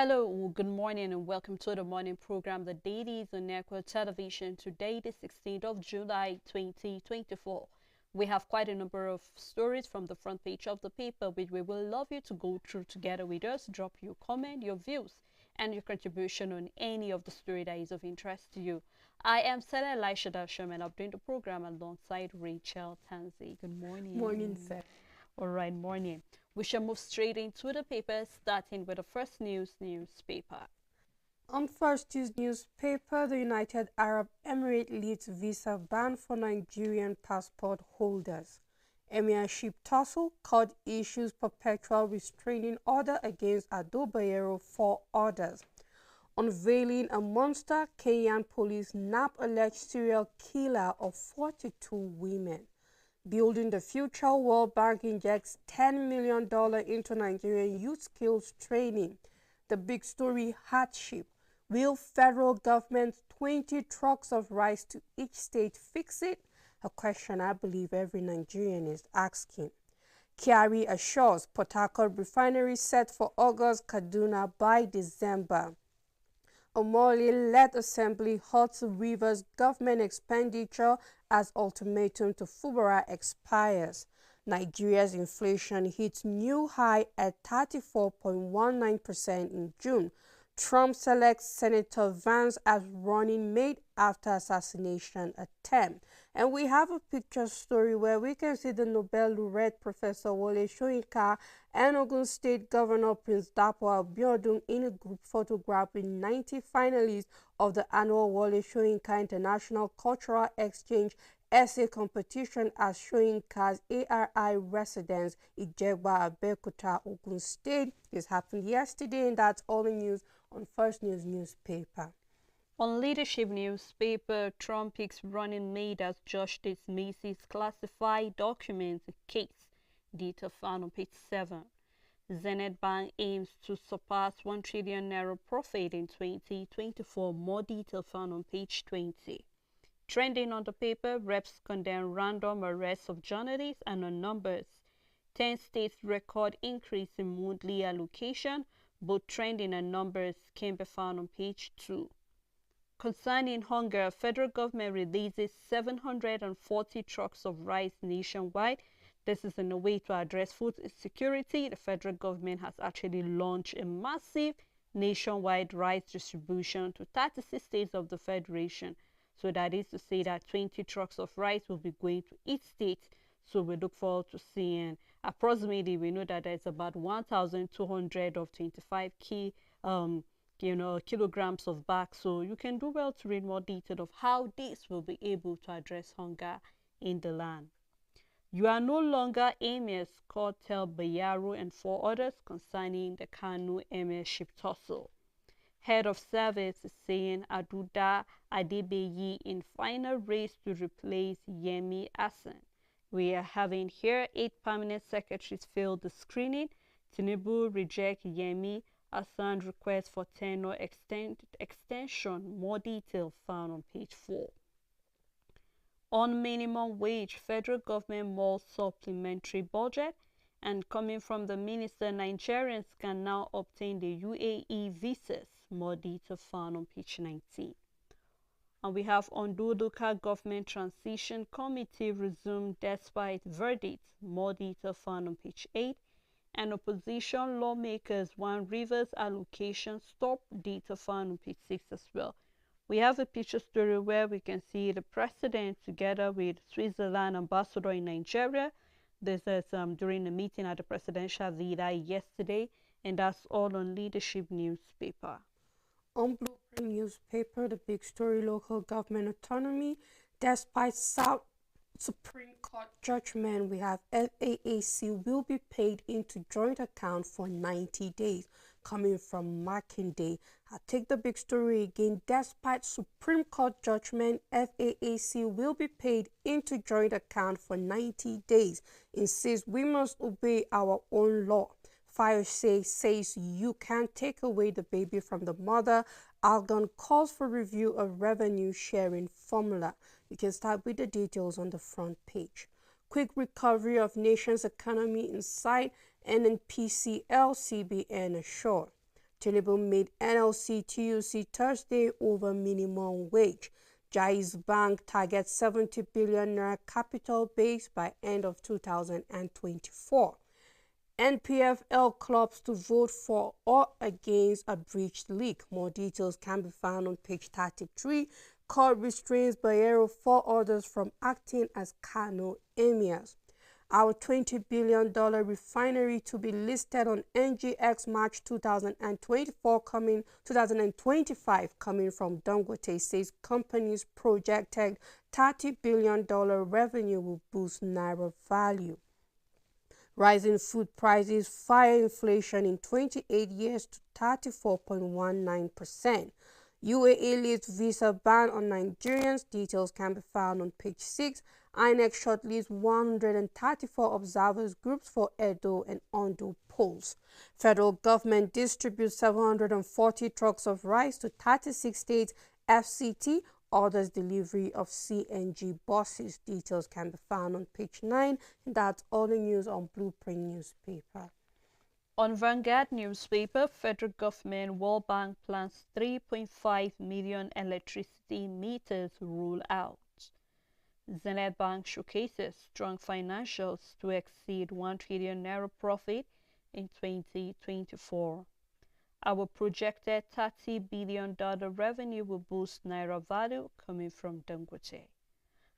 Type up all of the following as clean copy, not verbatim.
Hello, good morning, and welcome to the morning program, The Dailies on Network Television. Today, the 16th of July, 2024. We have quite a number of stories from the front page of the paper, which we will love you to go through together with us. Drop your comment, your views, and your contribution on any of the story that is of interest to you. I am Sarah Elisha Dasham, and I'm doing the program alongside Rachel Tanzi. Good Morning, morning. sir. All right, morning. We shall move straight into the papers, starting with the first newspaper. On first Tuesday newspaper, the United Arab Emirates leads visa ban for Nigerian passport holders. Emirship tussle, court issues perpetual restraining order against Ado Bayero for others. Unveiling a monster, Kenyan police nab alleged serial killer of 42 women. Building the Future, World Bank injects $10 million into Nigerian youth skills training. The big story, hardship. Will federal government's 20 trucks of rice to each state fix it? A question I believe every Nigerian is asking. Kyari assures Port Harcourt refinery set for August, Kaduna by December. Omole-led assembly halts Rivers government expenditure as ultimatum to Fubara expires. Nigeria's inflation hits new high at 34.19% in June. Trump selects Senator Vance as running mate after assassination attempt. And we have a picture story where we can see the Nobel laureate Professor Wole Soyinka and Ogun State Governor Prince Dapo Abiodun in a group photograph with 90 finalists of the annual Wole Soyinka International Cultural Exchange essay competition at Soyinka's ARI residence, Ijegba, Abeokuta, Ogun State. This happened yesterday, and that's all the news on First News newspaper. On Leadership newspaper, Trump picks running mate as judge dismisses classified documents case. Detail found on page 7. Zenith Bank aims to surpass 1 trillion naira profit in 2024. More detail found on page 20. Trending on the paper, reps condemn random arrests of journalists and on numbers. 10 states record increase in monthly allocation. Both trending and numbers can be found on page 2. Concerning hunger, federal government releases 740 trucks of rice nationwide. This is in a way to address food insecurity. The federal government has actually launched a massive nationwide rice distribution to 36 states of the federation. So that is to say that 20 trucks of rice will be going to each state. So we look forward to seeing approximately, we know that there's about 1,200 of 25 key kilograms of bags. So you can do well to read more detail of how this will be able to address hunger in the land. You are no longer emirs, court tell Bayaro and 4 others concerning the Kanu emirship tussle. Head of service is saying Aduda Adebeyi in final race to replace Yemi Asen. We are having here 8 permanent secretaries fail the screening. Tinubu reject Yemi Asen's request for tenure extension. More detail found on page 4. On minimum wage, federal government more supplementary budget, and coming from the minister, Nigerians can now obtain the UAE visas. More detail found on page 19. And we have Onduduka Government Transition Committee resumed despite verdict. More detail found on page 8. And opposition lawmakers want Rivers allocation stop. Detail found on page 6 as well. We have a picture story where we can see the president together with Switzerland ambassador in Nigeria. This is during a meeting at the presidential villa yesterday, and that's all on Leadership newspaper. On Blueprint newspaper, the big story, local government autonomy. Despite South Supreme Court judgment, we have FAAC will be paid into joint account for 90 days, coming from Makinde. I'll take the big story again. Despite Supreme Court judgment, FAAC will be paid into joint account for 90 days. Insists we must obey our own law. Fire says you can't take away the baby from the mother. Algon calls for review of revenue sharing formula. You can start with the details on the front page. Quick recovery of nation's economy in sight, NNPCL CBN assured. Tinubu made NLC TUC Thursday over minimum wage. Jai's Bank targets 70 billion naira capital base by end of 2024. NPFL clubs to vote for or against a breached league. More details can be found on page 33. Court restrains Bayero 4 others from acting as Kano emirs. Our $20 billion refinery to be listed on NGX March 2024 2025 coming from Dangote says company's projected $30 billion revenue will boost Naira value. Rising food prices fire inflation in 28 years to 34.19%. UAE lifts visa ban on Nigerians. Details can be found on page 6. INEC shortlists 134 observers groups for Edo and Ondo polls. Federal government distributes 740 trucks of rice to 36 states. FCT orders delivery of CNG buses. Details can be found on page 9. And that's all the news on Blueprint newspaper. On Vanguard newspaper, federal government World Bank plans 3.5 million electricity meters roll out. Zenith Bank showcases strong financials to exceed 1 trillion naira profit in 2024. Our projected $30 billion revenue will boost naira value coming from Dangote.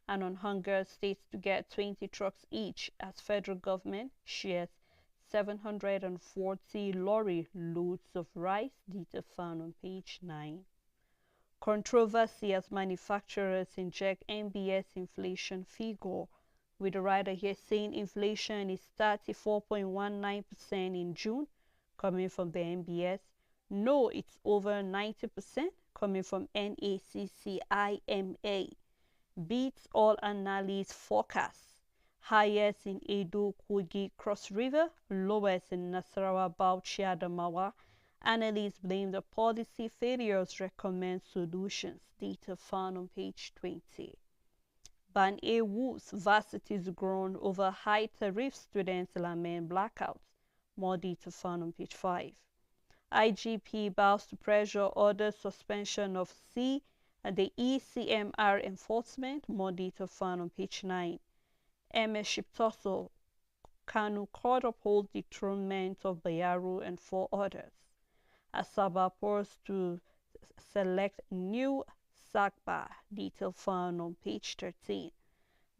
And on hunger, states to get 20 trucks each as federal government shares 740 lorry loads of rice, data found on page 9. Controversy as manufacturers inject MBS inflation figure, with the writer here saying inflation is 34.19% in June, coming from the MBS. No, it's over 90%, coming from NACCIMA. Beats all analysts' forecasts. Highest in Edo, Kogi, Cross River, lowest in Nasarawa, Bauchi, Adamawa. Analysts blame the policy failures, recommend solutions. Data found on page 20. Ban A-Woo's varsities grown over high tariff, students lament blackouts. More data found on page 5. IGP bows to pressure, orders suspension of C and the ECMR enforcement. More data found on page 9. MS Shiptoso, Kanu court upholds dethronement of Bayaro and 4 others. Asaba pours to select new Sagba. Detail found on page 13.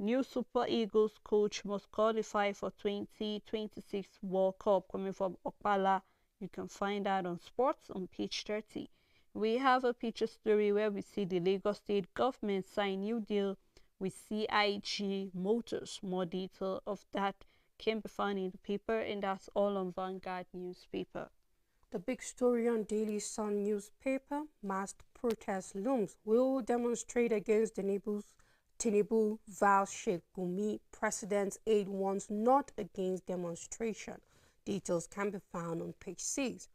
New Super Eagles coach must qualify for 2026 World Cup, coming from Okpala. You can find that on sports on page 30. We have a picture story where we see the Lagos State government sign new deal with CIG Motors. More detail of that can be found in the paper, and that's all on Vanguard newspaper. The big story on Daily Sun newspaper, masked protest looms. Will demonstrate against Tinubu vows Sheikh Gumi. President's aide warns not against demonstration. Details can be found on page 6.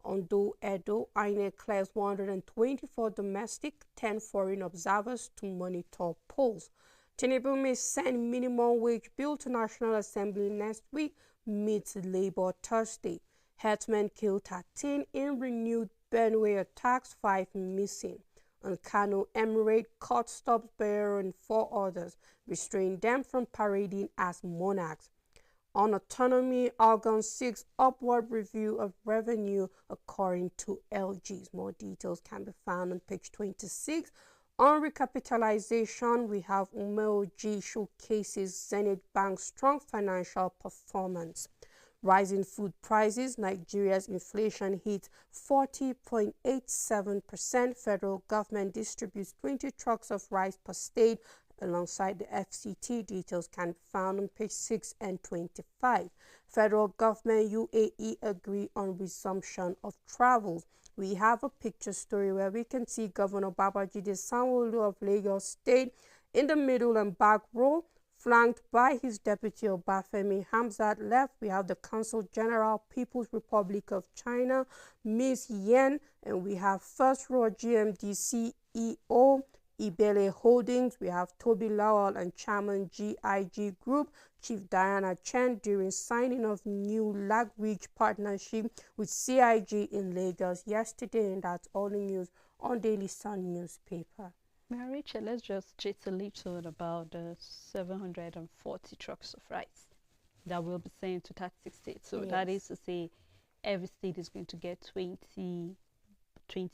Ondo Edo, INEC clears 124 domestic, 10 foreign observers to monitor polls. Tinubu may send minimum wage bill to National Assembly next week, meets Labour Thursday. Herdsmen killed 13 in renewed Benue attacks, 5 missing. On Kano Emirate, court stops Bayero and 4 others, restraining them from parading as monarchs. On autonomy, Argon seeks upward review of revenue according to LGs. More details can be found on page 26. On recapitalization, we have Umeoji showcases Zenith Bank's strong financial performance. Rising food prices, Nigeria's inflation hits 40.87%. Federal government distributes 20 trucks of rice per state alongside the FCT. Details can be found on page 6 and 25. Federal government UAE agree on resumption of travels. We have a picture story where we can see Governor Babajide Sanwo-Olu of Lagos State in the middle and back row, flanked by his deputy Obafemi Hamzat. Left, we have the Consul General, People's Republic of China, Ms. Yan, and we have first row GMD CEO Ibele Holdings, we have Toby Lawal and Chairman GIG Group, Chief Diana Chen, during signing of new Lag-Ridge partnership with CIG in Lagos yesterday, and that's all the news on Daily Sun newspaper. Now, Rachel, let's just chat a little about the 740 trucks of rice that will be sent to 36 states. So that is to say, every state is going to get 20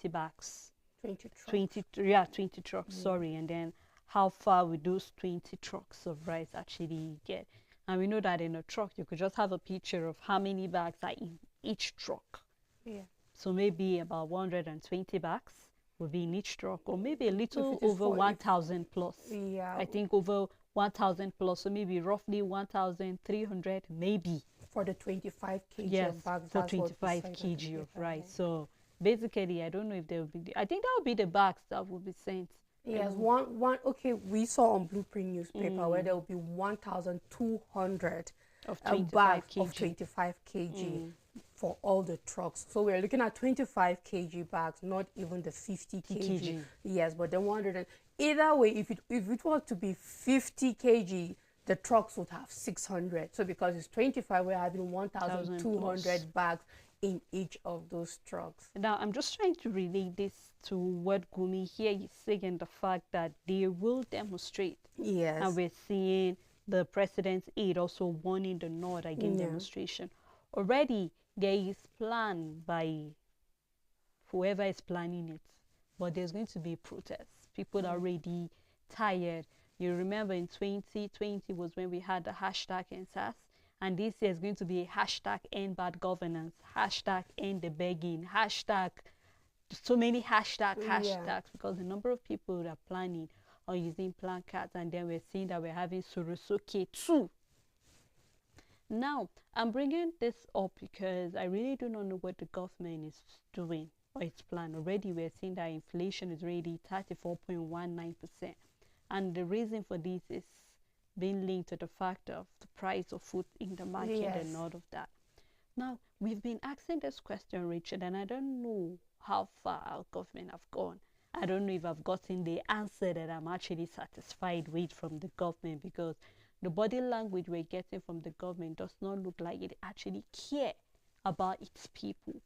bags. 20 trucks. 20 trucks, sorry. And then how far will those 20 trucks of rice actually get? And we know that in a truck, you could just have a picture of how many bags are in each truck. Yeah. So maybe about 120 bags will be in each truck, or maybe a little over 1,000 plus. Yeah. I think over 1,000 plus, so maybe roughly 1,300, maybe. For the 25 kg yes, of bags. for 25 kg of rice. So basically, I don't know if there will be, I think that will be the bags that will be sent. Yes, okay, we saw on Blueprint newspaper where there will be 1,200 of 25 bags kg. of 25 kg for all the trucks. So we're looking at 25 kg bags, not even the 50 kg. Yes, but the 100. Either way, if it was to be 50 kg, the trucks would have 600. So because it's 25, we're having 1,200 bags in each of those trucks. Now, I'm just trying to relate this to what Gumi here is saying, the fact that they will demonstrate. Yes. And we're seeing the president's aide also warning the North against demonstration. Already, there is plan by whoever is planning it, but there's going to be protests. People are already tired. You remember in 2020 was when we had the hashtag NSAS, and this year is going to be a hashtag end bad governance, hashtag end the begging, hashtag, so many hashtags, because the number of people that are planning or using placards, and then we're seeing that we're having Sorosoke too. Now, I'm bringing this up because I really do not know what the government is doing or its plan. Already we're seeing that inflation is already 34.19%. And the reason for this is being linked to the fact of the price of food in the market and all of that. Now, we've been asking this question, Richard, and I don't know how far our government have gone. I don't know if I've gotten the answer that I'm actually satisfied with from the government, because the body language we're getting from the government does not look like it actually care about its people.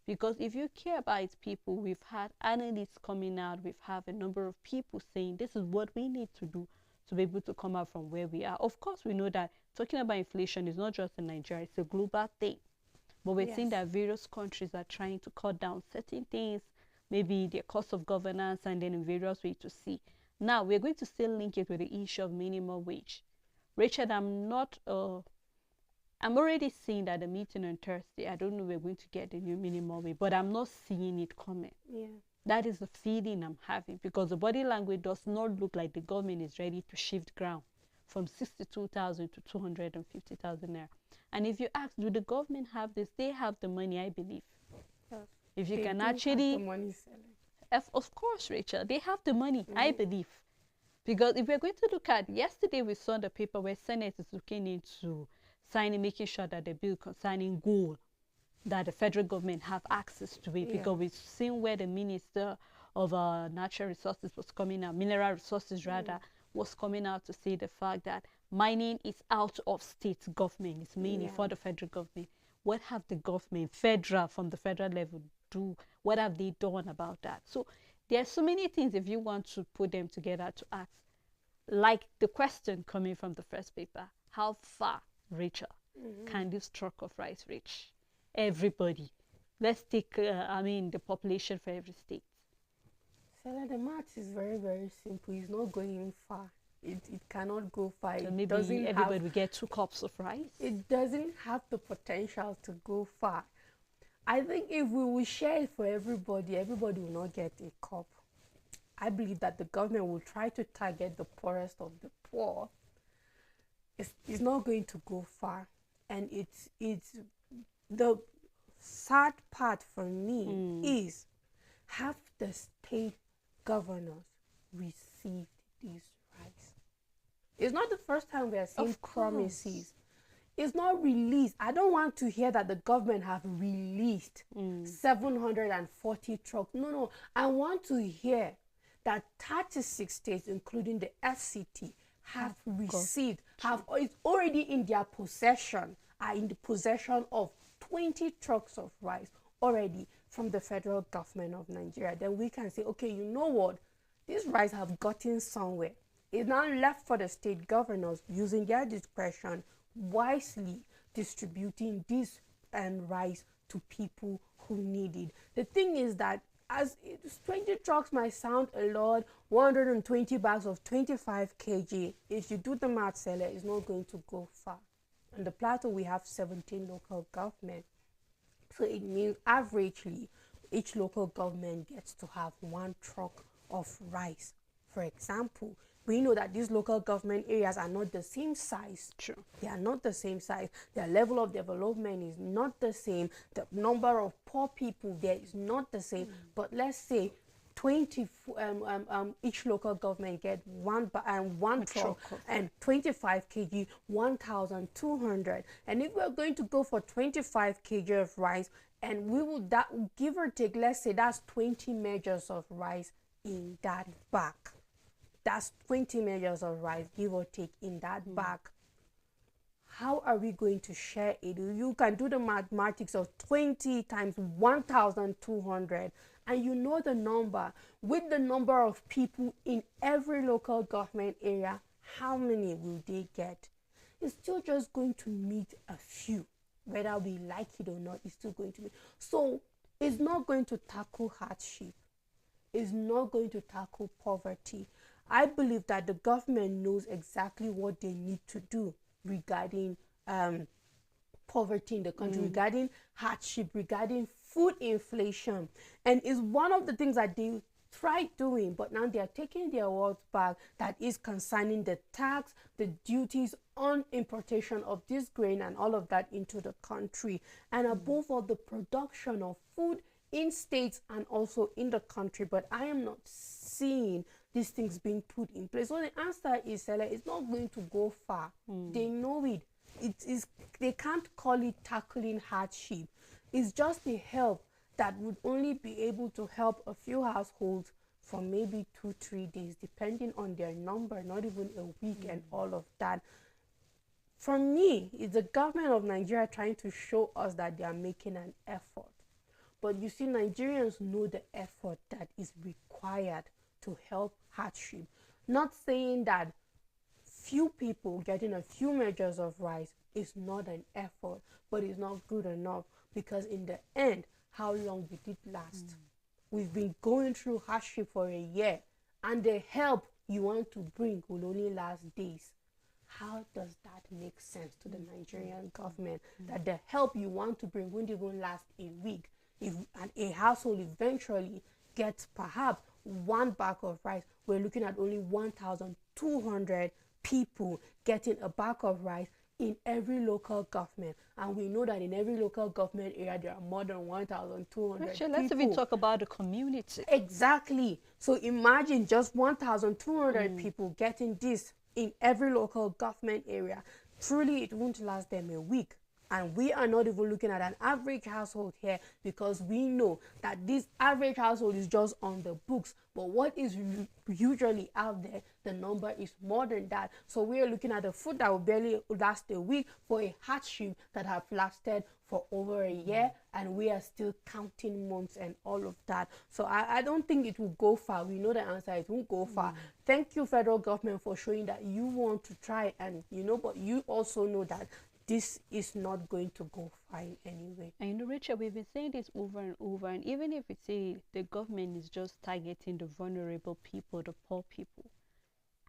Because if you care about its people, we've had analysts coming out, we've had a number of people saying this is what we need to do to be able to come out from where we are. Of course, we know that talking about inflation is not just in Nigeria, it's a global thing. But we're seeing that various countries are trying to cut down certain things, maybe their cost of governance, and then in various ways to see. Now, we're going to still link it with the issue of minimum wage. Richard, I'm already seeing that the meeting on Thursday, I don't know we're going to get the new minimum wage, but I'm not seeing it coming. Yeah. That is the feeling I'm having, because the body language does not look like the government is ready to shift ground from 62,000 to 250,000 naira. And if you ask, do the government have this? They have the money, I believe. Yes. If you They can do actually, have the money selling. of course, Rachel, they have the money, I believe. Because if we're going to look at, yesterday we saw the paper where Senate is looking into signing, making sure that the bill concerning gold, that the federal government have access to it, because we've seen where the Minister of Natural Resources was coming out, Mineral Resources rather, was coming out to say the fact that mining is out of state government, it's mainly for the federal government. What have the government, from the federal level, do? What have they done about that? So there are so many things if you want to put them together to ask. Like the question coming from the first paper, how far, Rachel, can this truck of rice reach? Everybody. Let's take, the population for every state. So the math is very, very simple. It's not going far. It cannot go far. So maybe everybody will get 2 cups of rice. It doesn't have the potential to go far. I think if we will share it for everybody, everybody will not get a cup. I believe that the government will try to target the poorest of the poor. It's not going to go far. And it's the sad part for me is, have the state governors received these rights? It's not the first time we are seeing promises. It's not released. I don't want to hear that the government have released 740 trucks. No. I want to hear that 36 states, including the FCT, have got received, it's already in their possession, are in the possession of 20 trucks of rice already from the federal government of Nigeria. Then we can say, okay, you know what? These rice have gotten somewhere. It's now left for the state governors using their discretion wisely distributing this rice to people who need it. The thing is that as 20 trucks might sound a lot, 120 bags of 25 kg, if you do the math, seller, it's not going to go far. On the plateau, we have 17 local governments. So it means averagely, each local government gets to have one truck of rice. For example, we know that these local government areas are not the same size. True. They are not the same size. Their level of development is not the same. The number of poor people there is not the same. But let's say 20 each local government get one truck and 25 kg 1,200. And if we're going to go for 25 kg of rice, and we will that give or take, let's say that's 20 measures of rice in that bag. That's 20 measures of rice, give or take, in that bag. How are we going to share it? You can do the mathematics of 20 times 1,200, and you know the number. With the number of people in every local government area, how many will they get? It's still just going to meet a few. Whether we like it or not, it's still going to meet. So it's not going to tackle hardship. It's not going to tackle poverty. I believe that the government knows exactly what they need to do regarding poverty in the country, regarding hardship, regarding food inflation. And it's one of the things that they tried doing, but now they are taking their words back, that is concerning the tax, the duties on importation of this grain and all of that into the country. And above all, the production of food in states and also in the country. But I am not seeing these things being put in place. So the answer is, Sele, it's not going to go far. They know it. It is, they can't call it tackling hardship. It's just a help that would only be able to help a few households for maybe 2-3 days, depending on their number, not even a week and all of that. For me, it's the government of Nigeria trying to show us that they are making an effort. But you see, Nigerians know the effort that is required to help hardship. Not saying that few people getting a few measures of rice is not an effort, but it's not good enough, because in the end, how long did it last? We've been going through hardship for a year, and the help you want to bring will only last days. How does that make sense to the Nigerian government, that the help you want to bring won't even last a week? If a household eventually gets perhaps one bag of rice, we're looking at only 1,200 people getting a bag of rice in every local government. And we know that in every local government area, there are more than 1,200 Actually, people. let's even talk about the community. Exactly. So imagine just 1,200 people getting this in every local government area. Truly, it won't last them a week. And we are not even looking at an average household here, because we know that this average household is just on the books. But what is usually out there, the number is more than that. So we are looking at a food that will barely last a week for a hardship that have lasted for over a year, and we are still counting months and all of that. So I don't think it will go far. We know the answer, it won't go far. Thank you, federal government, for showing that you want to try, and but you also know that this is not going to go fine anyway. And Rachel, we've been saying this over and over, and even if we say the government is just targeting the vulnerable people, the poor people,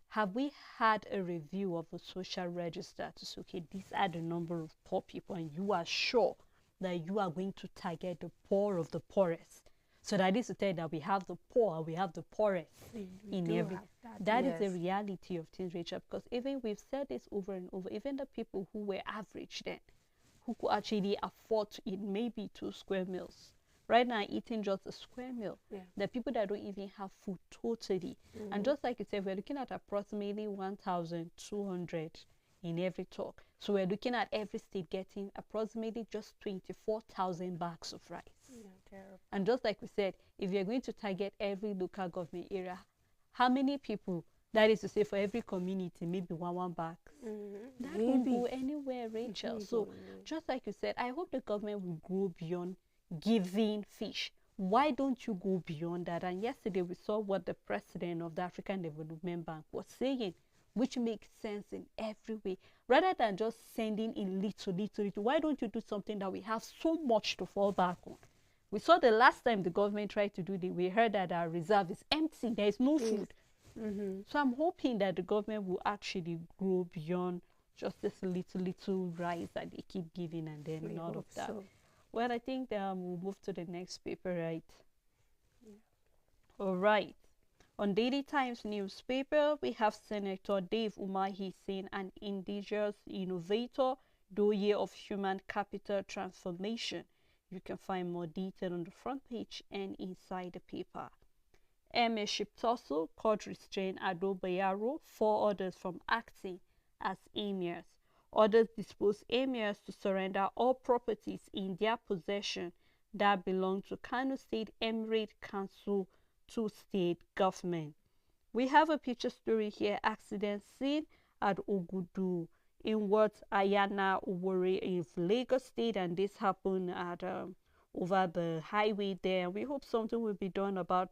have we had a review of the social register to say, okay, these are the number of poor people, and you are sure that you are going to target the poor of the poorest? So that is to tell that we have the poor and we have the poorest in every. That is the reality of things, Rachel, because even we've said this over and over, even the people who were average then, who could actually afford to eat maybe 2 square meals, right now eating just a square meal. The people that don't even have food totally. And just like you said, we're looking at approximately 1,200 in every talk. So we're looking at every state getting approximately just 24,000 bags of rice. And just like we said, if you're going to target every local government area, How many people? That is to say, for every community, maybe one bag. That won't go Maybe. anywhere, Rachel. Won't go So, anywhere. just like you said, I hope the government will grow beyond giving fish. Why don't you go beyond that? And yesterday we saw what the president of the African Development Bank was saying, which makes sense in every way. Rather than just sending in little, little, little, why don't you do something that we have so much to fall back on? We saw the last time the government tried to do it, we heard that our reserve is empty, there is no Yes. food. So I'm hoping that the government will actually grow beyond just this little, little rise that they keep giving and then We none of hope that. so. Well, I think we'll move to the next paper, right? All right. On Daily Times newspaper, we have Senator Dave Umar Hussein, an indigenous innovator, doye of human capital transformation. You can find more detail on the front page and inside the paper. Emir Shiptoso, court restrained Ado Bayero, 4 others from acting as emirs. Others disposed emirs to surrender all properties in their possession that belong to Kano State Emirate Council to state government. We have a picture story here, accident scene at Ogudu in what Ayana Owore in Lagos State, and this happened at over the highway there. We hope something will be done about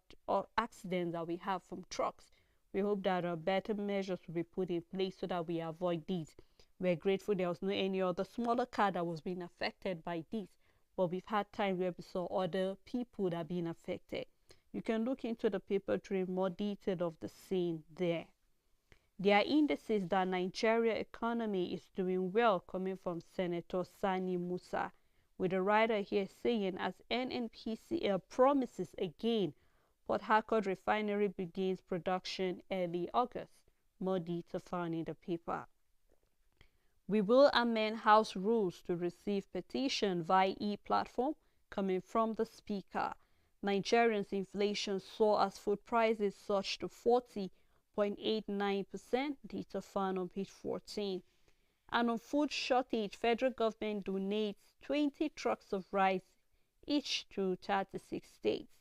accidents that we have from trucks. We hope that better measures will be put in place so that we avoid these. We're grateful there was no any other smaller car that was being affected by this, but we've had times where we saw other people that are being affected. You can look into the paper to read more detail of the scene there. There are indices that Nigeria economy is doing well, coming from Senator Sani Musa, with the writer here saying as NNPCL promises again, Port Harcourt refinery begins production early August. More detail found in the paper. We will amend House rules to receive petition via e-platform, coming from the Speaker. Nigerians' inflation soared as food prices surged to 40.89%, data found on page 14. And on food shortage, federal government donates 20 trucks of rice each to 36 states.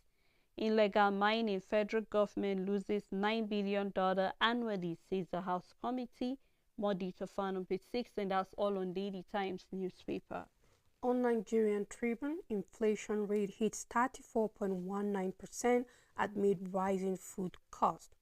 Illegal mining, federal government loses $9 billion annually, says the House Committee. More detail found on page 6, and that's all on Daily Times newspaper. On Nigerian Tribune, inflation rate hits 34.19% amid rising food cost.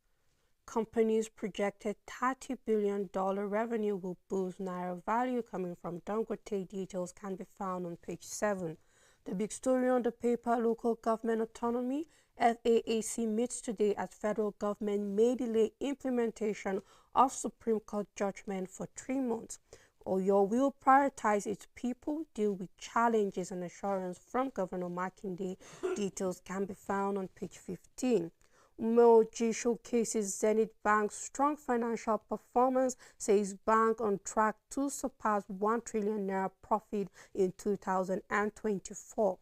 Companies projected $30 billion revenue will boost Naira value, coming from Dangote. Details can be found on page 7. The big story on the paper, local government autonomy. FAAC meets today as federal government may delay implementation of Supreme Court judgment for 3 months. Oyo will prioritize its people, deal with challenges and assurance from Governor Makinde. Details can be found on page 15. Umeoji showcases Zenith Bank's strong financial performance, says bank on track to surpass 1 trillion naira profit in 2024.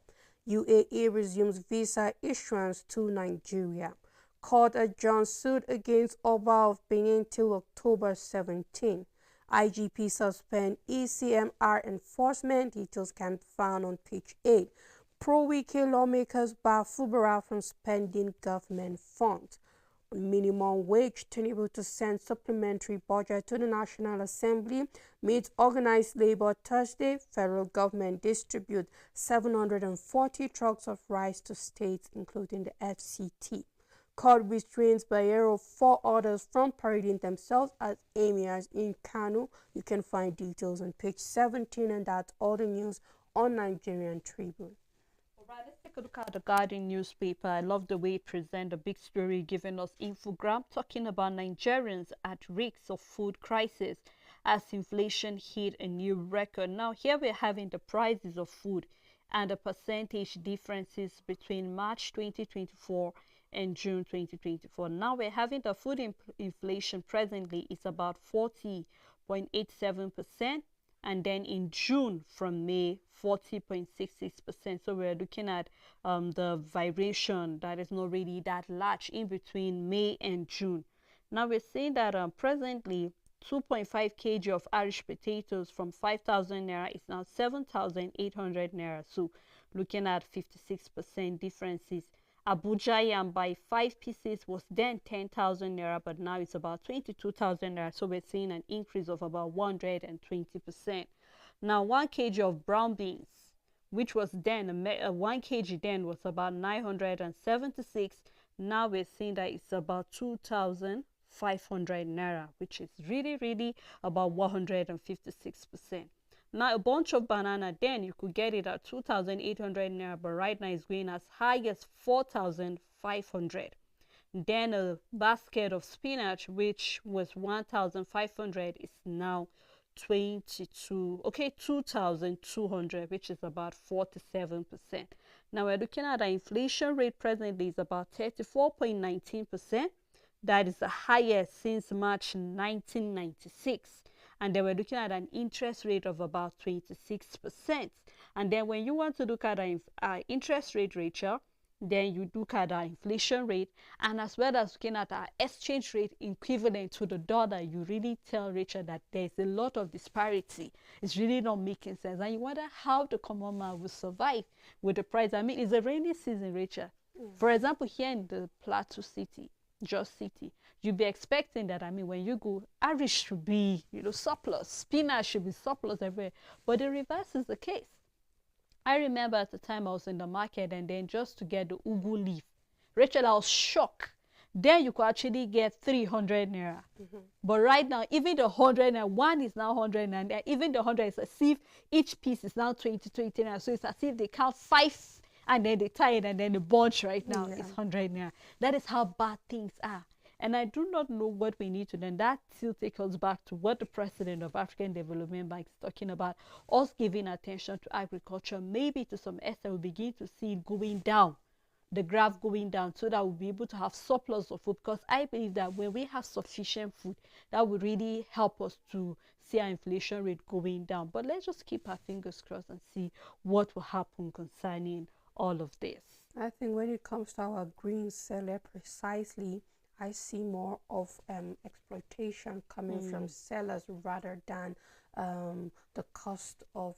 UAE resumes visa issuance to Nigeria. Court adjourns suit against Oba of Benin till October 17. IGP suspend ECMR enforcement. Details can be found on page 8. Pro-Wike lawmakers bar Fubara from spending government funds. On minimum wage, Tinubu to send supplementary budget to the National Assembly. Meets organized labor Thursday. Federal government distribute 740 trucks of rice to states, including the FCT. Court restrains Bayero, 4 others from parading themselves as emirs in Kano. You can find details on page 17, and that's all the news on Nigerian Tribune. Alright, let's take a look at the Guardian newspaper. I love the way it presents a big story, giving us infogram talking about Nigerians at risk of food crisis as inflation hit a new record. Now here we're having the prices of food and the percentage differences between March 2024 and June 2024. Now we're having the food inflation presently is about 40.87%, and then in June from May 40.66%. So we're looking at the variation that is not really that large in between May and June. Now we're seeing that presently 2.5 kg of Irish potatoes from 5,000 naira is now 7,800 naira. So looking at 56% differences. Abuja yam by 5 pieces was then 10,000 naira, but now it's about 22,000 naira. So we're seeing an increase of about 120%. Now 1 kg of brown beans, which was then 1 kg then was about 976. Now we're seeing that it's about 2,500 naira, which is really about 156%. Now a bunch of banana, then you could get it at 2,800 naira, but right now it's going as high as 4,500. Then a basket of spinach, which was 1,500, is now 2,200, which is about 47%. Now we're looking at the inflation rate presently is about 34.19%. That is the highest since March 1996. And then we're looking at an interest rate of about 26%. And then when you want to look at an interest rate, Rachel, then you look at our inflation rate, and as well as looking at our exchange rate equivalent to the dollar, you really tell Rachel that there's a lot of disparity. It's really not making sense, and you wonder how the common man will survive with the price. I mean, it's a rainy season, Rachel. For example, here in the Plateau City, Jos City, you'd be expecting that, I mean, when you go, average should be, surplus. Spinach should be surplus everywhere. But the reverse is the case. I remember at the time I was in the market, and then just to get the ugu leaf, Rachel, I was shocked. Then you could actually get 300 naira. But right now, even the 100 naira, one is now 100 naira. Even the 100 is as if each piece is now 20 naira. So it's as if they count 5 and then they tie it, and then the bunch right now is 100 naira. That is how bad things are. And I do not know what we need to do. And that still takes us back to what the president of African Development Bank is talking about, us giving attention to agriculture. Maybe to some extent we'll begin to see it going down, the graph going down, so that we'll be able to have surplus of food. Because I believe that when we have sufficient food, that will really help us to see our inflation rate going down. But let's just keep our fingers crossed and see what will happen concerning all of this. I think when it comes to our green seller precisely, I see more of exploitation coming from sellers rather than the cost of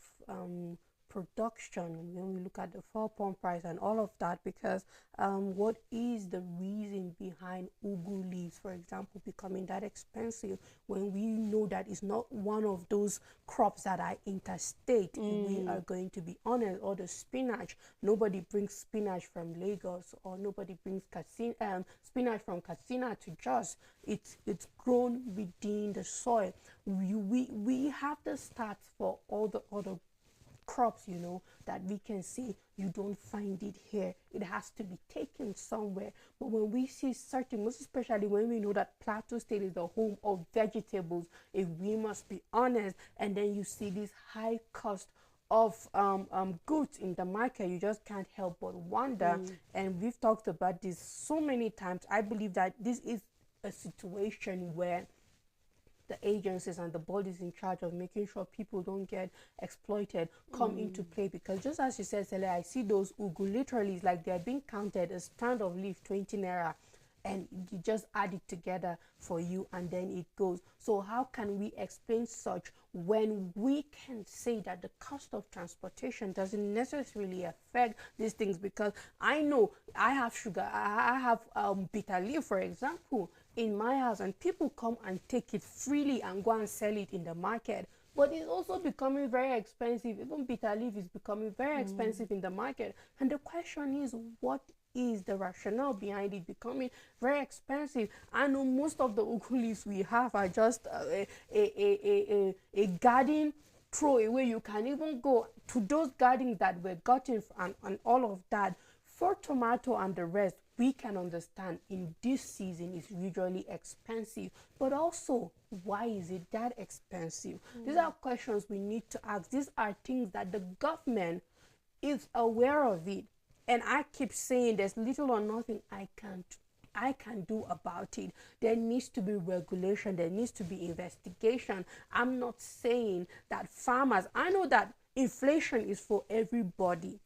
production when we look at the fuel pump price and all of that, because what is the reason behind ugu leaves, for example, becoming that expensive when we know that it's not one of those crops that are interstate? We are going to be honest. Or the spinach, nobody brings spinach from Lagos, or nobody brings spinach from Katsina to Jos. It's grown within the soil. We have the stats for all the other crops, that we can see. You don't find it here. It has to be taken somewhere. But when we see certain, most especially when we know that Plateau State is the home of vegetables, if we must be honest, and then you see this high cost of goods in the market, you just can't help but wonder. And we've talked about this so many times. I believe that this is a situation where the agencies and the bodies in charge of making sure people don't get exploited come into play. Because just as you said, Sele, I see those ugu literally is like they're being counted as strand of leaf 20 naira, and you just add it together for you and then it goes. So how can we explain such when we can say that the cost of transportation doesn't necessarily affect these things? Because I know I have sugar, I have bitter leaf, for example, in my house, and people come and take it freely and go and sell it in the market. But it's also becoming very expensive. Even bitter leaf is becoming very expensive in the market. And the question is, what is the rationale behind it becoming very expensive? I know most of the ugu leaves we have are just a garden throwaway. You can even go to those gardens that were gotten and all of that. For tomato and the rest, we can understand in this season is usually expensive, but also why is it that expensive? These are questions we need to ask. These are things that the government is aware of it, and I keep saying there's little or nothing I can do about it. There needs to be regulation, there needs to be investigation. I'm not saying that farmers, I know that inflation is for everybody.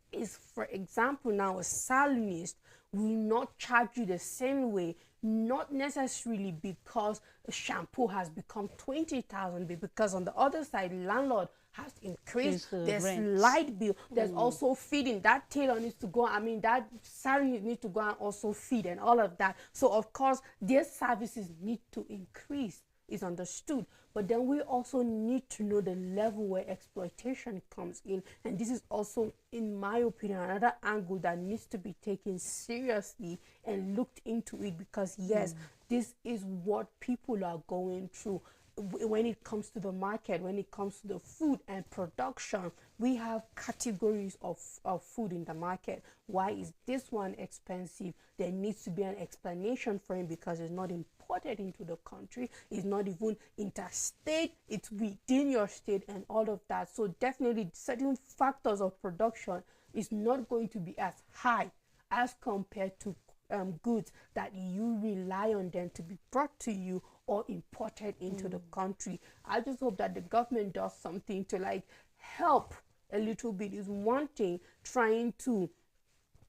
Is, for example, now a salonist will not charge you the same way, not necessarily because a shampoo has become 20,000, but because on the other side, landlord has increased. There's rent. light bill. There's also feeding. That tailor needs to go. I mean, that salary needs to go and also feed and all of that. So of course, their services need to increase. Is understood, but then we also need to know the level where exploitation comes in, and this is also, in my opinion, another angle that needs to be taken seriously and looked into it, because yes, this is what people are going through. When it comes to the market, when it comes to the food and production, we have categories of food in the market. Why is this one expensive? There needs to be an explanation for it, because it's not imported into the country, it's not even interstate, it's within your state and all of that. So definitely certain factors of production is not going to be as high as compared to goods that you rely on them to be brought to you or imported into the country. I just hope that the government does something to like help a little bit. Is one thing, trying to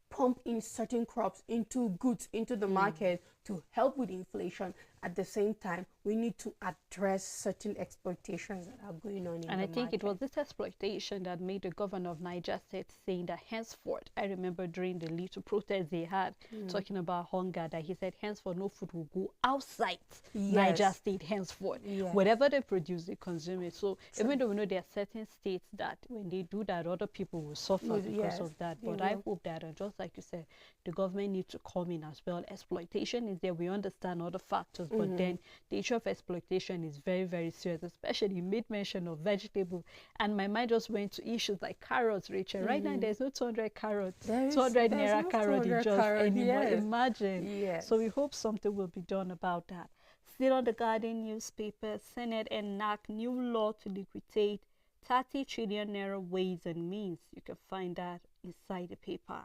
pump in certain crops into goods into the market to help with inflation. At the same time, we need to address certain exploitations that are going on in the market. And I think it was this exploitation that made the governor of Niger State saying that henceforth, I remember during the little protest they had talking about hunger, that he said henceforth no food will go outside Niger State henceforth. Whatever they produce, they consume it. So even though we know there are certain states that when they do that, other people will suffer because of that. But I hope that, just like you said, the government needs to come in as well. Exploitation is there. We understand other factors, but then the issue of exploitation is very, very serious, especially you made mention of vegetables. And my mind just went to issues like carrots, Rachel. Right now, there's no 200 carrots, 200 naira no carrot in just anymore. Yes. Imagine. So we hope something will be done about that. Still on the Guardian newspaper, Senate enact new law to liquidate 30 trillion naira ways and means. You can find that inside the paper.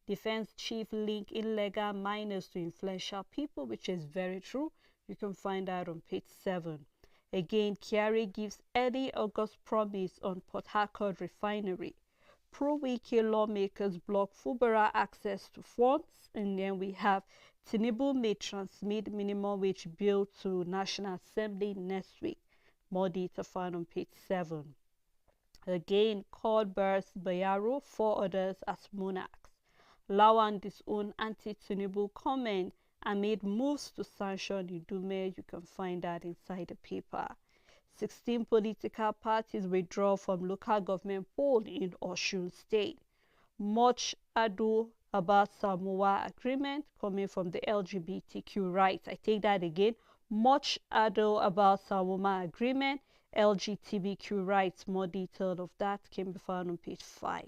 Defense chief link illegal miners to influential people, which is very true. You can find that on page 7. Again, Kyari gives early August promise on Port Harcourt refinery. Pro-Wiki lawmakers block Fubara access to funds. And then we have Tinubu may transmit minimum wage bill to National Assembly next week. More data found on page 7. Again, court bears Bayaro, 4 others as monarchs. Lawan disowned anti-Tinubu comment and made moves to sanction Idume. You can find that inside the paper. 16 political parties withdraw from local government poll in Osun State. Much ado about Samoa agreement coming from the LGBTQ rights. I take that again. Much ado about Samoa agreement, LGBTQ rights. More detail of that can be found on page 5.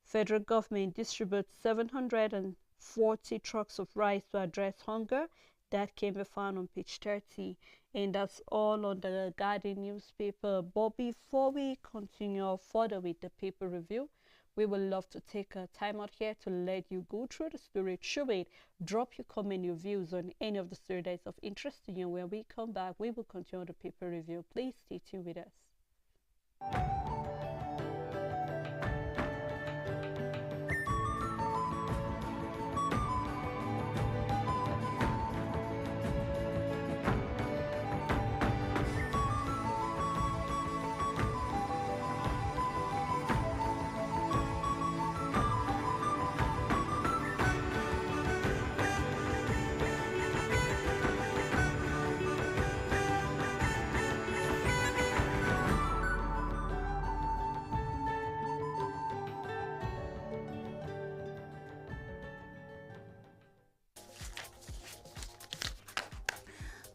Federal government distributes 740 trucks of rice to address hunger. That can be found on page 30. And that's all on the Guardian newspaper. But before we continue further with the paper review, we would love to take a time out here to let you go through the story, through it, drop your comment, your views on any of the story that is of interest to you. When we come back, we will continue the paper review. Please stay tuned with us.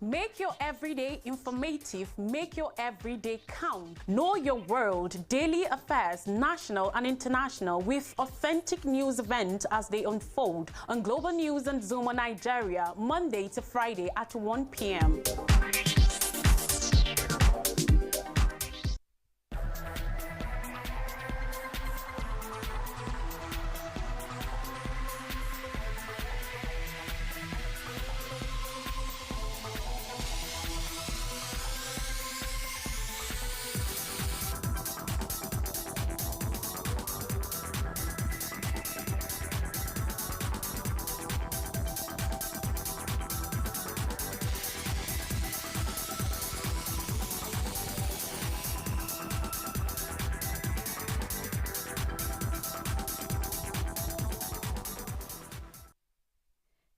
Make your everyday informative, make your everyday count. Know your world, daily affairs, national and international, with authentic news events as they unfold on Global News and Zoom on Nigeria, Monday to Friday at 1 p.m.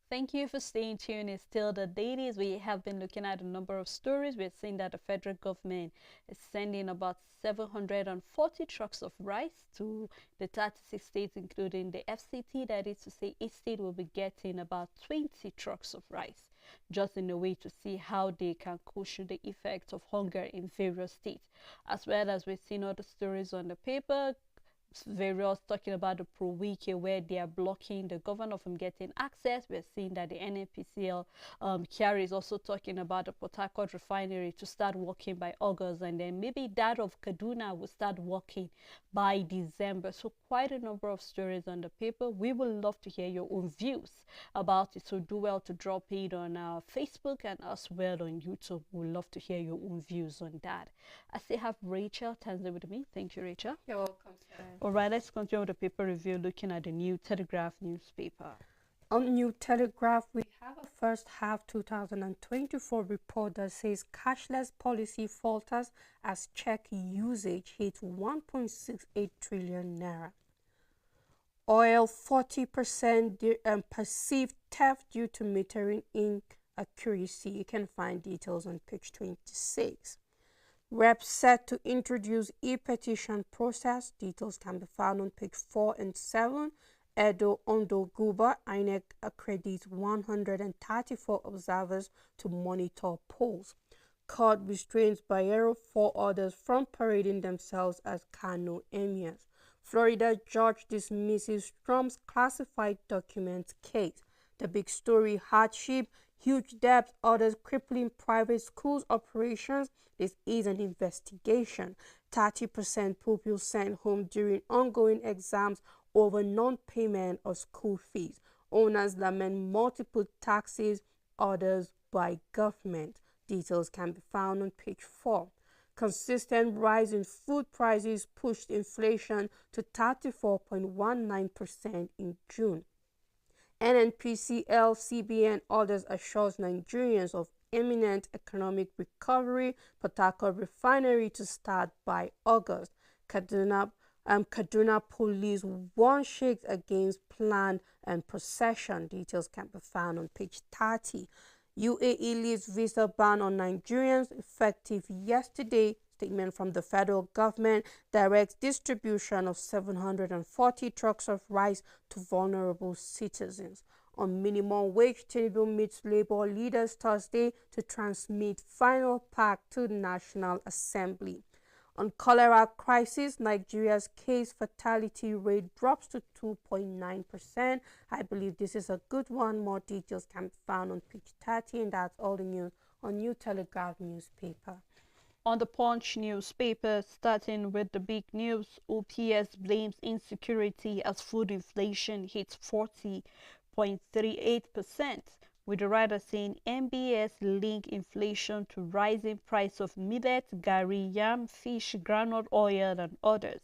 Thank you for staying tuned. It's still the Dailies. We have been looking at a number of stories. We're seeing that the federal government is sending about 740 trucks of rice to the 36 states, including the FCT. That is to say, each state will be getting about 20 trucks of rice, just in a way to see how they can cushion the effects of hunger in various states. As well as we've seen other stories on the paper, various talking about the pro-wiki where they are blocking the governor from getting access. We're seeing that the NNPCL carry is also talking about the Port Harcourt refinery to start working by August, and then maybe that of Kaduna will start working by December. So quite a number of stories on the paper. We would love to hear your own views about it, so do well to drop it on our Facebook and as well on YouTube. We'd love to hear your own views on that. I still have Rachel Tanzania with me. Thank you, Rachel. You're welcome, sir. All right, let's continue with the paper review, looking at the New Telegraph newspaper. On New Telegraph, we have a first half 2024 report that says cashless policy falters as check usage hits 1.68 trillion naira. Oil 40% perceived theft due to metering inaccuracy. You can find details on page 26. Reps set to introduce e-petition process. Details can be found on page 4 and 7. Edo Ondo Guba, INEC accredits 134 observers to monitor polls. Court restrains Bayero 4 others from parading themselves as Kano emirs. Florida judge dismisses Trump's classified documents case. The big story: hardship, huge debt, others crippling private schools operations. This is an investigation. 30% pupils sent home during ongoing exams over non-payment of school fees. Owners lament multiple taxes, orders by government. Details can be found on page 4. Consistent rise in food prices pushed inflation to 34.19% in June. NNPCL, CBN, others assures Nigerians of imminent economic recovery. Port Harcourt refinery to start by August. Kaduna police warn shakes against plan and procession. Details can be found on page 30. UAE lifts visa ban on Nigerians effective yesterday. Statement from the federal government directs distribution of 740 trucks of rice to vulnerable citizens. On minimum wage, Tinubu meets labor leaders Thursday to transmit final pact to the National Assembly. On cholera crisis, Nigeria's case fatality rate drops to 2.9%. I believe this is a good one. More details can be found on page 30, and that's all the news on New Telegraph newspaper. On the Punch newspaper, starting with the big news, OPS blames insecurity as food inflation hits 40.38%, with the writer saying MBS link inflation to rising price of millet, gari, yam, fish, groundnut oil, and others.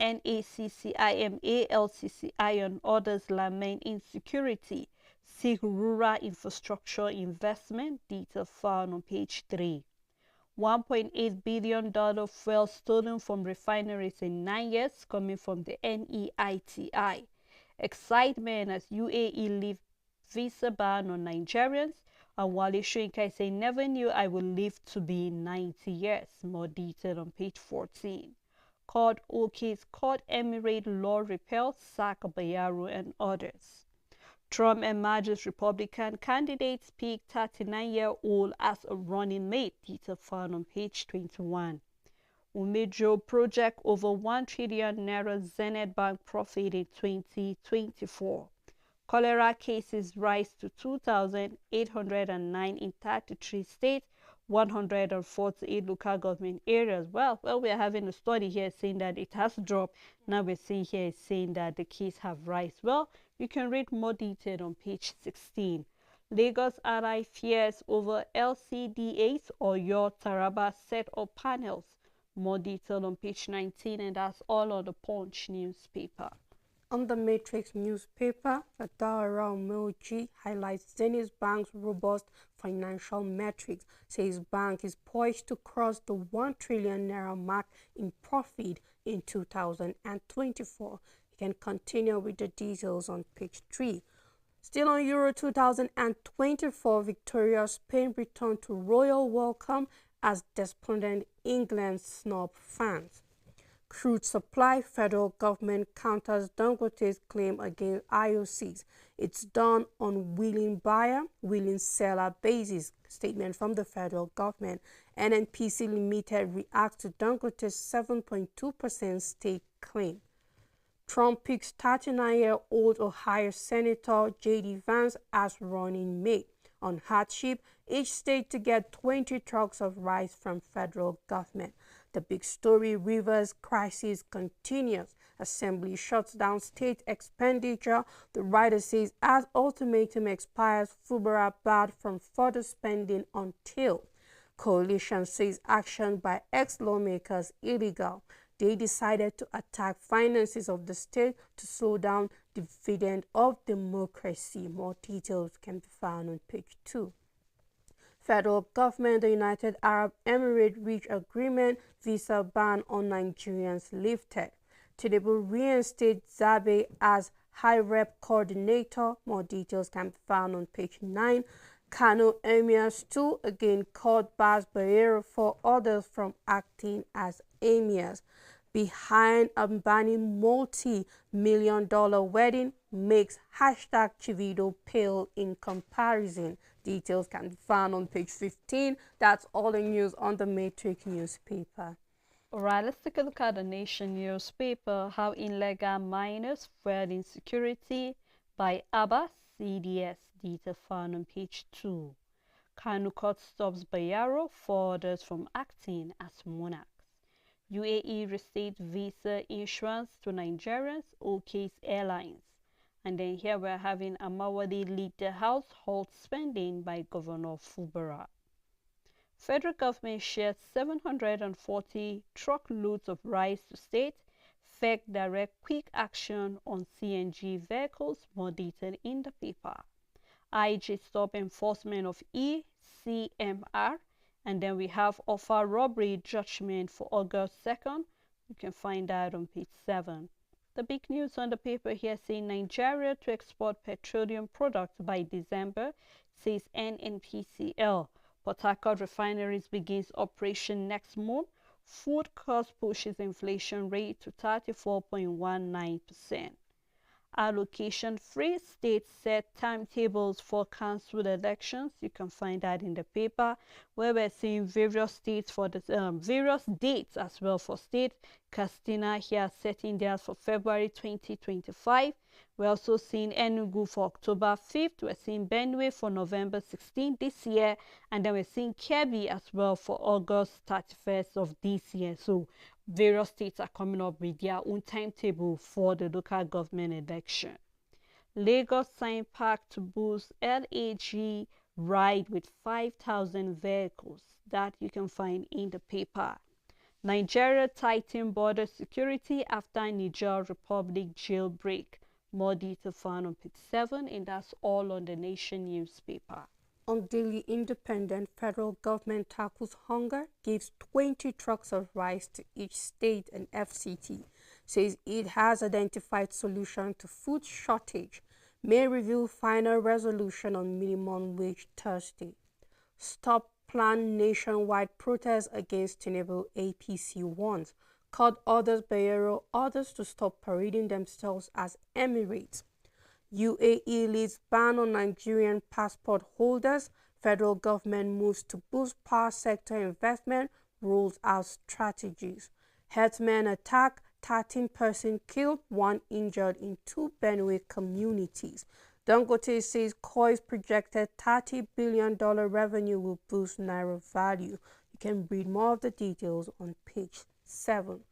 NACCIMA, LCCI, and others lament insecurity, seek rural infrastructure investment. Details found on page 3. $1.8 billion fuel stolen from refineries in 9 years, coming from the NEITI. Excitement as UAE lifts visa ban on Nigerians. And Wale Soyinka is saying, never knew I would live to be 90 years. More detail on page 14. Court OK's Court Emirate law repeal, sack Bayaro and others. Trump emerges Republican candidates pick 39-year-old as a running mate. Detail found on page 21. Umejo project over 1 trillion naira Zenith Bank profit in 2024. Cholera cases rise to 2,809 in 33 states, 148 local government areas. Well, we are having a study here saying that it has dropped. Now we're seeing here saying that the cases have risen. Well, you can read more detail on page 16. Lagos RI fears over LCDAs or your Taraba set up panels. More detail on page 19, and that's all on the Punch newspaper. On the Matrix newspaper, Adara Omeoji highlights Zenith Bank's robust financial metrics, says bank is poised to cross the 1 trillion naira mark in profit in 2024. You can continue with the details on page 3. Still on Euro 2024, victorious Spain returned to royal welcome as despondent England snub fans. Crude supply, federal government counters Dangote's claim against IOCs. It's done on willing buyer, willing seller basis. Statement from the federal government. NNPC Limited reacts to Dangote's 7.2% stake claim. Trump picks 39-year-old Ohio Senator J.D. Vance as running mate. On hardship, each state to get 20 trucks of rice from federal government. The big story: Rivers crisis continues. Assembly shuts down state expenditure. The writer says as ultimatum expires, Fubara barred from further spending until. Coalition says action by ex-lawmakers illegal. They decided to attack finances of the state to slow down dividend of democracy. More details can be found on page 2. Federal government, the United Arab Emirates reach agreement, visa ban on Nigerians lifted. Tinubu reinstates Zabe as High Rep coordinator. More details can be found on page 9. Kano emirs too again called Bas Bayero for others from acting as emirs. Behind Ambani multi-million-dollar wedding makes hashtag Chivido pale in comparison. Details can be found on page 15. That's all the news on the Matrix newspaper. Alright, let's take a look at the Nation newspaper. How illegal miners fueled insecurity by Abba CDS. Details found on page 2. Kanu court stops Bayaro for others from acting as monarchs. UAE restates visa insurance to Nigerians, OK's airlines. And then here we're having Amawadi lead the household spending by Governor Fubara. Federal government shares 740 truckloads of rice to state. FEC direct quick action on CNG vehicles, more detailed in the paper. IG stop enforcement of ECMR. And then we have offer robbery judgment for August 2nd. You can find that on page 7. The big news on the paper here saying Nigeria to export petroleum products by December, says NNPCL. Port Harcourt refineries begins operation next month. Food cost pushes inflation rate to 34.19%. Allocation-free states set timetables for cancelled elections. You can find that in the paper, where we're seeing various states for the various dates as well for states. Castina here setting theirs for February 2025. We're also seeing Enugu for October 5th. We're seeing Benue for November 16th this year, and then we're seeing Kebbi as well for August 31st of this year. So various states are coming up with their own timetable for the local government election. Lagos sign pact to boost LAG ride with 5,000 vehicles. That you can find in the paper. Nigeria tighten border security after Niger Republic jailbreak. More detail found on page 7, and that's all on the Nation newspaper. On Daily Independent, federal government tackles hunger, gives 20 trucks of rice to each state, and FCT says it has identified solution to food shortage. May reveal final resolution on minimum wage Thursday. Stop planned nationwide protest against Tinubu, APC warns. Called others Bayero, others to stop parading themselves as Emirates. UAE leads ban on Nigerian passport holders. Federal government moves to boost power sector investment, rolls out strategies. Herdsmen attack, 13 persons killed, 1 injured in 2 Benue communities. Dangote says Koi's projected $30 billion revenue will boost Naira value. You can read more of the details on page 7.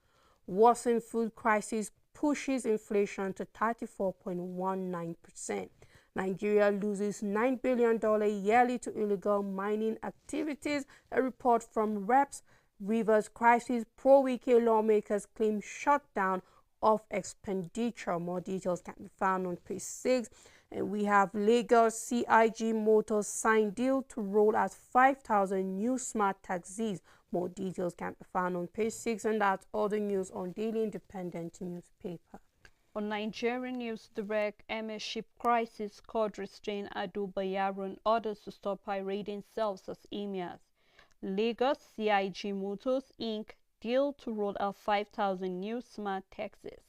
Worsened food crisis pushes inflation to 34.19%. Nigeria loses $9 billion yearly to illegal mining activities. A report from Reps. Rivers crisis, pro-Wike lawmakers claim shutdown of expenditure. More details can be found on page 6. And we have Lagos CIG Motors signed deal to roll out 5,000 new smart taxis. More details can be found on page 6, and that's all the news on Daily Independent newspaper. On Nigerian News Direct, MS ship crisis court restrain Ado Bayero and orders to stop parading selves as emirs. Lagos CIG Motors Inc. deal to roll out 5,000 new smart taxis.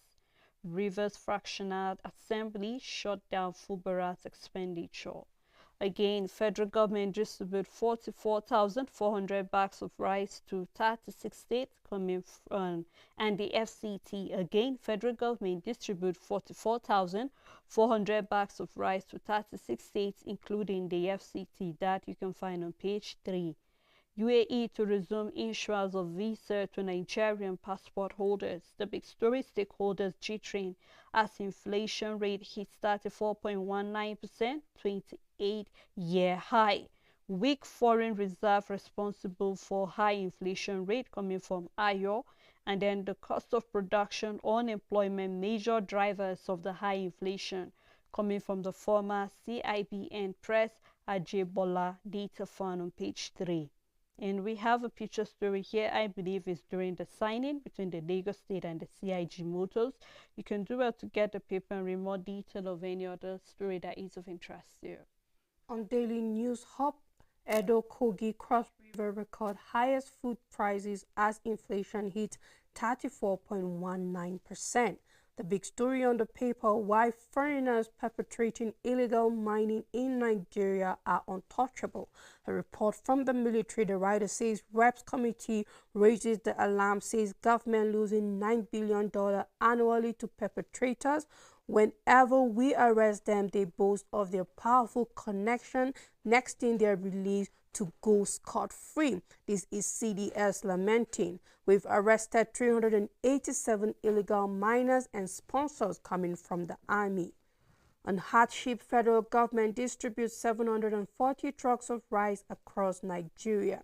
Rivers Fractional Assembly shut down Fubara's expenditure. Again, federal government distribute 44,400 bags of rice to 36 states coming from, and the FCT, again, federal government distribute 44,400 bags of rice to 36 states, including the FCT, that you can find on page 3. UAE to resume issuance of visa to Nigerian passport holders. The big story stakeholders G-Train as inflation rate hits 34.19%, 28-year high. Weak foreign reserve responsible for high inflation rate coming from Ayo, and then the cost of production, unemployment, major drivers of the high inflation coming from the former CIBN press Ajebola data found on page 3. And we have a picture story here, I believe is during the signing between the Lagos State and the CIG Motors. You can do well to get the paper and read more detail of any other story that is of interest to you. On Daily News Hub, Edo Kogi Cross River record highest food prices as inflation hit 34.19%. The big story on the paper: why foreigners perpetrating illegal mining in Nigeria are untouchable. A report from the military, the writer says Reps Committee raises the alarm, says government losing $9 billion annually to perpetrators. Whenever we arrest them, they boast of their powerful connection. Next thing, they're released to go scot-free. This is CDS lamenting. We've arrested 387 illegal miners and sponsors coming from the army. On hardship, federal government distributes 740 trucks of rice across Nigeria.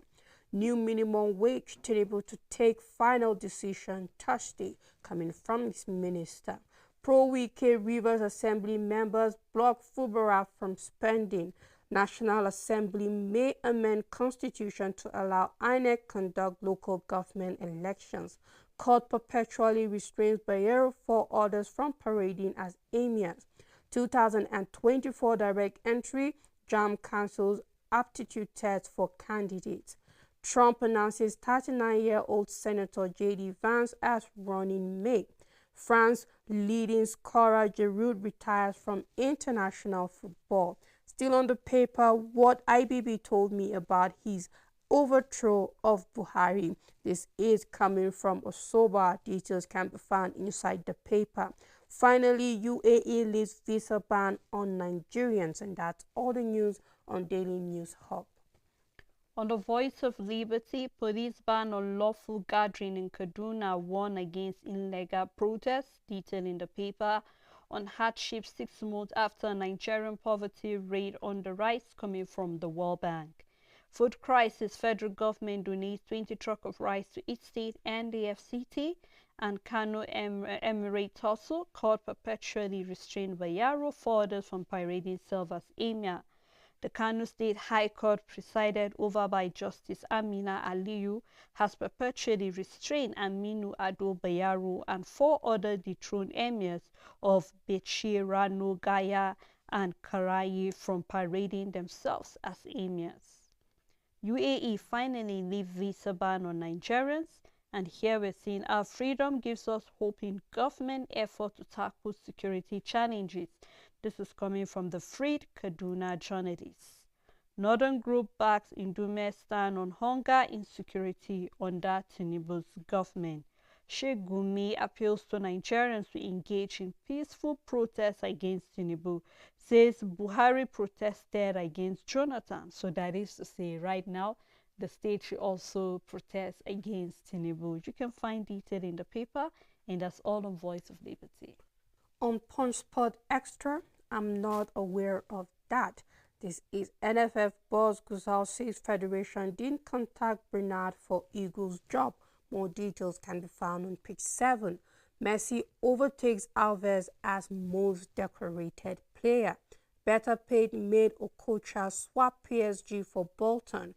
New minimum wage, Tinubu to take final decision Thursday, coming from his minister. Pro-Wike Rivers Assembly members block Fubara from spending. National Assembly may amend Constitution to allow INEC conduct local government elections. Court perpetually restrains Bayero for orders from parading as emirs. 2024 direct entry, JAM cancels aptitude test for candidates. Trump announces 39-year-old Senator J.D. Vance as running mate. France leading scorer Giroud retires from international football. Still on the paper, what IBB told me about his overthrow of Buhari. This is coming from Osoba. Details can be found inside the paper. Finally, UAE lifts visa ban on Nigerians, and that's all the news on Daily News Hub. On the Voice of Liberty, police ban on lawful gathering in Kaduna warn against illegal protests. Detail in the paper. On hardship 6 months after Nigerian poverty rate on the rise coming from the World Bank. Food crisis, federal government donates 20 trucks of rice to each state and the FCT. And Kano Emirate also court perpetually restrained Bayero for orders from parading self as emir. The Kano State High Court, presided over by Justice Amina Aliyu, has perpetually restrained Aminu Ado Bayero and 4 other dethroned emirs of Bechir, Rano, Gaya, and Karayi from parading themselves as emirs. UAE finally lifts visa ban on Nigerians, and here we're seeing our freedom gives us hope in government effort to tackle security challenges. This is coming from the Freed Kaduna journalists. Northern Group backs Indume stand on hunger insecurity under Tinubu's government. Sheikh Gumi appeals to Nigerians to engage in peaceful protests against Tinubu. Says Buhari protested against Jonathan. So that is to say, right now, the state should also protest against Tinubu. You can find detail in the paper, and that's all on Voice of Liberty. On Punch Sport Extra, I'm not aware of that. This is NFF boss Guzal says Federation didn't contact Bernard for Eagles job. More details can be found on page 7. Messi overtakes Alves as most decorated player. Better paid made Okocha swap PSG for Bolton.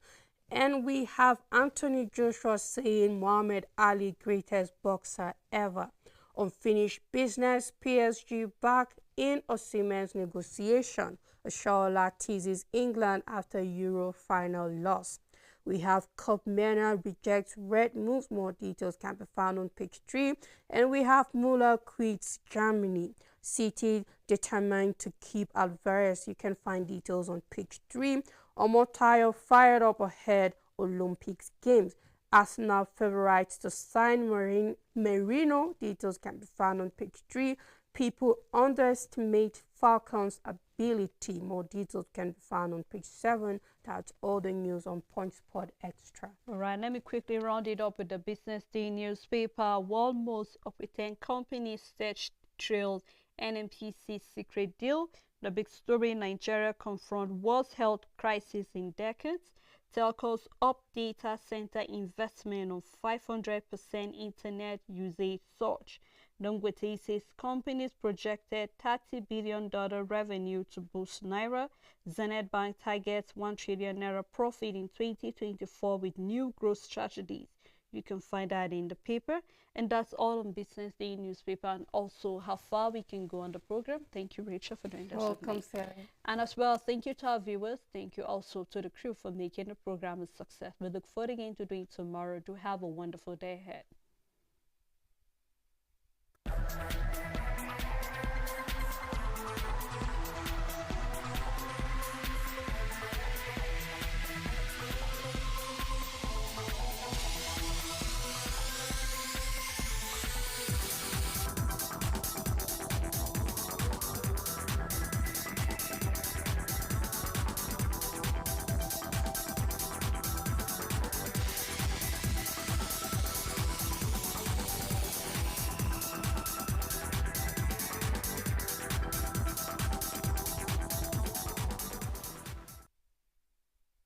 And we have Anthony Joshua saying Muhammad Ali greatest boxer ever. Unfinished business, PSG back in Osimhen's negotiation. Oshoala teases England after Euro final loss. We have Cup Mena rejects red moves. More details can be found on page 3. And we have Muller quits Germany. City determined to keep Alvarez. You can find details on page 3. Omotayo fired up ahead Olympics Games. Arsenal favorites to sign Merino. Details can be found on page 3. People underestimate Falcons' ability. More details can be found on page 7. That's all the news on Point Sport Extra. All right, let me quickly round it up with the Business Day newspaper. World most of the 10 companies search trails NNPC secret deal. The big story: Nigeria confront worst health crisis in decades. Telcos up data center investment on 500% internet usage surge. Dangote says companies projected $30 billion revenue to boost Naira. Zenith Bank targets 1 trillion Naira profit in 2024 with new growth strategies. You can find that in the paper. And that's all on Business Day newspaper, and also how far we can go on the program. Thank you, Rachel, for doing this. Welcome, Sarah. And as well, thank you to our viewers. Thank you also to the crew for making the program a success. We look forward again to doing it tomorrow. Do have a wonderful day ahead.